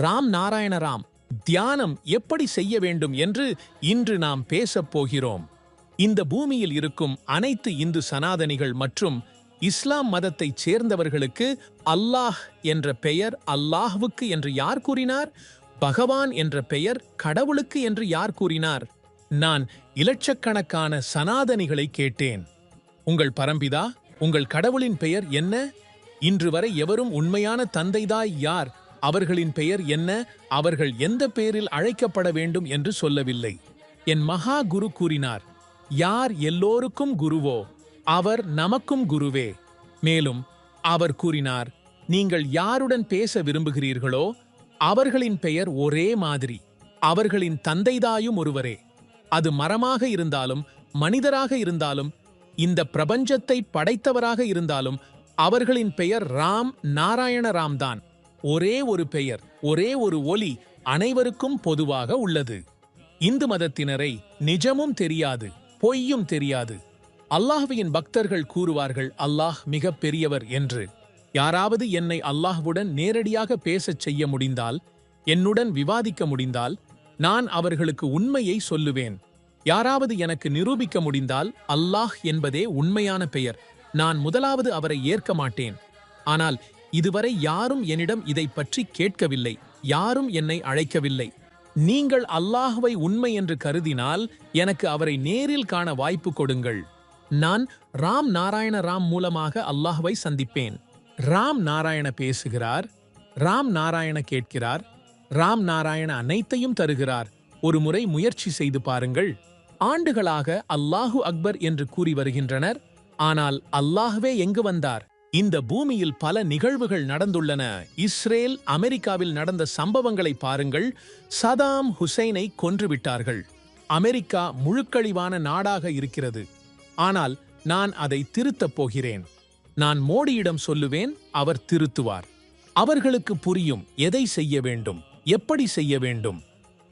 ராம் நாராயண ராம் தியானம் எப்படி செய்ய வேண்டும் என்று இன்று நாம் பேசப் போகிறோம். இந்த பூமியில் இருக்கும் அனைத்து இந்து சனாதனிகள் மற்றும் இஸ்லாம் மதத்தைச் சேர்ந்தவர்களுக்கு அல்லாஹ் என்ற பெயர் அல்லாஹ்வுக்கு என்று யார் கூறினார்? பகவான் என்ற பெயர் கடவுளுக்கு என்று யார் கூறினார்? நான் இலட்சக்கணக்கான சனாதனிகளை கேட்டேன். உங்கள் பரம்பிதா, உங்கள் கடவுளின் பெயர் என்ன? இன்று வரை எவரும் உண்மையான தந்தைதாய் யார், அவர்களின் பெயர் என்ன, அவர்கள் எந்த பெயரில் அழைக்கப்பட வேண்டும் என்று சொல்லவில்லை. என் மகா குரு கூறினார், யார் எல்லோருக்கும் குருவோ அவர் நமக்கும் குருவே. மேலும் அவர் கூறினார், நீங்கள் யாருடன் பேச விரும்புகிறீர்களோ அவர்களின் பெயர் ஒரே மாதிரி, அவர்களின் தந்தைதாயும் ஒருவரே. அது மரமாக இருந்தாலும் மனிதராக இருந்தாலும் இந்த பிரபஞ்சத்தை படைத்தவராக இருந்தாலும் அவர்களின் பெயர் ராம் நாராயண ராம் தான். ஒரே ஒரு பெயர், ஒரே ஒரு ஒலி அனைவருக்கும் பொதுவாக உள்ளது. இந்து மதத்தினரை நிஜமும் தெரியாது, பொய்யும் தெரியாது. அல்லாஹ்வின் பக்தர்கள் கூறுவார்கள் அல்லாஹ் மிக பெரியவர் என்று. யாராவது என்னை அல்லாஹ்வுடன் நேரடியாக பேசச் செய்ய முடிந்தால், என்னுடன் விவாதிக்க முடிந்தால் நான் அவர்களுக்கு உண்மையை சொல்லுவேன். யாராவது எனக்கு நிரூபிக்க முடிந்தால் அல்லாஹ் என்பதே உண்மையான பெயர், நான் முதலாவது அவரை ஏற்க மாட்டேன். ஆனால் இதுவரை யாரும் என்னிடம் இதை பற்றி கேட்கவில்லை, யாரும் என்னை அழைக்கவில்லை. நீங்கள் அல்லாஹ்வை உண்மை என்று கருதினால் எனக்கு அவரை நேரில் காண வாய்ப்பு கொடுங்கள். நான் ராம் நாராயண ராம் மூலமாக அல்லாஹ்வை சந்திப்பேன். ராம் நாராயண பேசுகிறார், ராம் நாராயண கேட்கிறார், ராம் நாராயண அனைத்தையும் தருகிறார். ஒரு முறை முயற்சி செய்து பாருங்கள். ஆண்டுகளாக அல்லாஹு அக்பர் என்று கூறி வருகின்றனர். ஆனால் அல்லாஹ்வே எங்கு வந்தார்? இந்த பூமியில் பல நிகழ்வுகள் நடந்துள்ளன. இஸ்ரேல் அமெரிக்காவில் நடந்த சம்பவங்களை பாருங்கள். சதாம் ஹுசைனை கொன்றுவிட்டார்கள். அமெரிக்கா முழுக்கழிவான நாடாக இருக்கிறது. ஆனால் நான் அதை திருத்தப் போகிறேன். நான் மோடியிடம் சொல்லுவேன், அவர் திருத்துவார். அவர்களுக்கு புரியும் எதை செய்ய வேண்டும், எப்படி செய்ய வேண்டும்.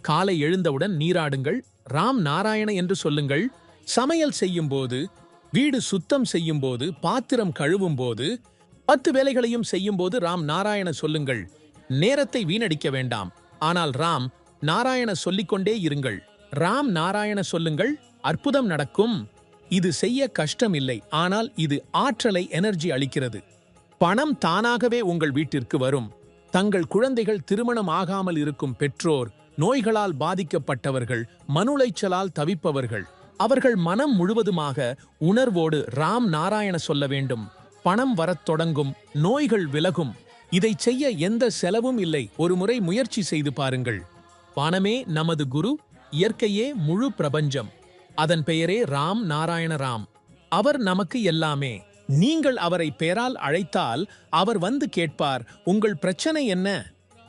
காலை எழுந்தவுடன் நீராடுங்கள், ராம் நாராயண என்று சொல்லுங்கள். சமையல் செய்யும் போது, வீடு சுத்தம் செய்யும் போது, பாத்திரம் கழுவும் போது, 10 வேலைகளையும் செய்யும் போது ராம் நாராயண சொல்லுங்கள். நேரத்தை வீணடிக்க வேண்டாம். ஆனால் ராம் நாராயண சொல்லிக்கொண்டே இருங்கள். ராம் நாராயண சொல்லுங்கள், அற்புதம் நடக்கும். இது செய்ய கஷ்டமில்லை, ஆனால் இது ஆற்றலை, எனர்ஜி அளிக்கிறது. பணம் தானாகவே உங்கள் வீட்டிற்கு வரும். தங்கள் குழந்தைகள், திருமணம் ஆகாமல் இருக்கும் பெற்றோர், நோய்களால் பாதிக்கப்பட்டவர்கள், மனுளைச்சலால் தவிப்பவர்கள், அவர்கள் மனம் முழுவதுமாக உணர்வோடு ராம் நாராயண சொல்ல வேண்டும். பணம் வரத் தொடங்கும், நோய்கள் விலகும். இதை செய்ய எந்த செலவும் இல்லை. ஒரு முறை முயற்சி செய்து பாருங்கள். பணமே நமது குரு, இயற்கையே முழு பிரபஞ்சம். அதன் பெயரே ராம் நாராயண ராம். அவர் நமக்கு எல்லாமே. நீங்கள் அவரை பெயரால் அழைத்தால் அவர் வந்து கேட்பார், உங்கள் பிரச்சனை என்ன?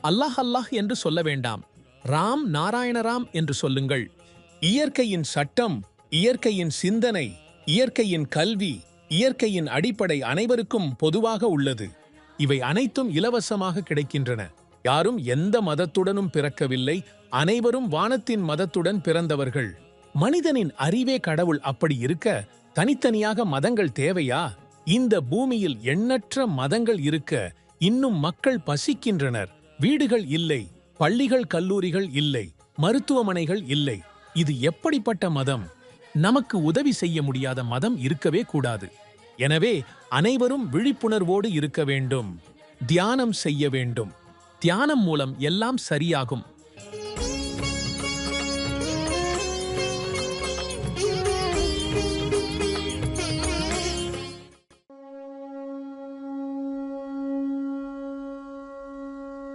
அல்லாஹ் அல்லாஹ் என்று சொல்ல வேண்டாம், ராம் நாராயண ராம் என்று சொல்லுங்கள். இயற்கையின் சட்டம், இயற்கையின் சிந்தனை, இயற்கையின் கல்வி, இயற்கையின் அடிப்படை அனைவருக்கும் பொதுவாக உள்ளது. இவை அனைத்தும் இலவசமாக கிடைக்கின்றன. யாரும் எந்த மதத்துடனும் பிறக்கவில்லை. அனைவரும் வானத்தின் மதத்துடன் பிறந்தவர்கள். மனிதனின் அறிவே கடவுள். அப்படி இருக்க தனித்தனியாக மதங்கள் தேவையா? இந்த பூமியில் எண்ணற்ற மதங்கள் இருக்க இன்னும் மக்கள் பசிக்கின்றனர். வீடுகள் இல்லை, பள்ளிகள் கல்லூரிகள் இல்லை, மருத்துவமனைகள் இல்லை. இது எப்படிப்பட்ட மதம்? நமக்கு உதவி செய்ய முடியாத மதம் இருக்கவே கூடாது. எனவே அனைவரும் விழிப்புணர்வோடு இருக்க வேண்டும். தியானம் செய்ய வேண்டும். தியானம் மூலம் எல்லாம் சரியாகும்.